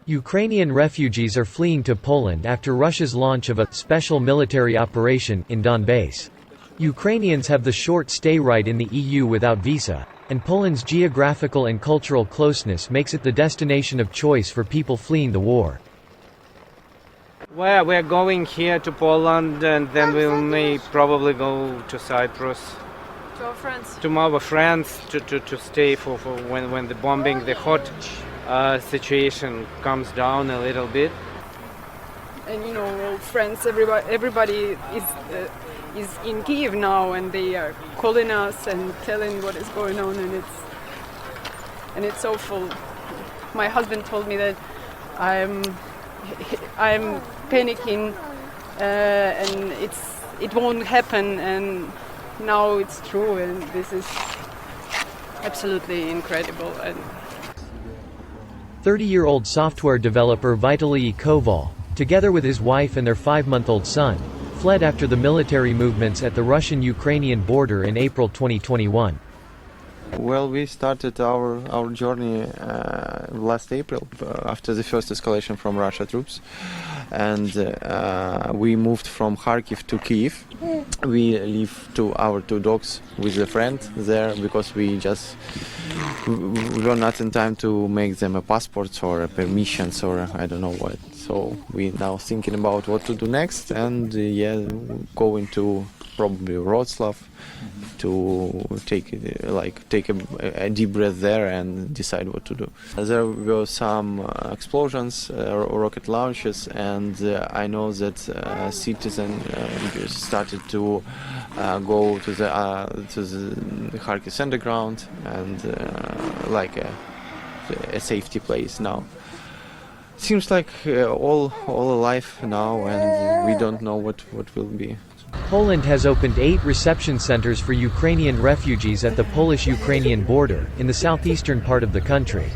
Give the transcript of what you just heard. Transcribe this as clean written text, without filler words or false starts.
Ukrainian refugees are fleeing to Poland after Russia's launch of a special military operation in Donbas. Ukrainians have the short stay right in the EU without visa, and Poland's geographical and cultural closeness makes it the destination of choice for people fleeing the war. Well, we're going here to Poland, and then we may probably go to Cyprus. To our friends. To our friends to stay for when the bombing, the hot situation comes down a little bit. And all friends, everybody is in Kiev now, and they are calling us and telling what is going on, and it's awful. My husband told me that I'm panicking, and it won't happen, and now it's true, and this is absolutely incredible. And 30-year-old software developer Vitaly Koval, together with his wife and their 5-month-old son, fled after the military movements at the Russian-Ukrainian border in April 2021. Well, we started our journey last April after the first escalation from Russia troops, and we moved from Kharkiv to Kiev. We leave our two dogs with a friend there because we were not in time to make them a passport or a permissions or I don't know what. So we now thinking about what to do next, and going to probably Wrocław to take a deep breath there and decide what to do. There were some explosions, rocket launches, and I know that citizens started to go to the Kharkiv underground and like a safety place now. Seems like all alive now, and we don't know what will be. Poland has opened 8 reception centers for Ukrainian refugees at the Polish-Ukrainian border, in the southeastern part of the country.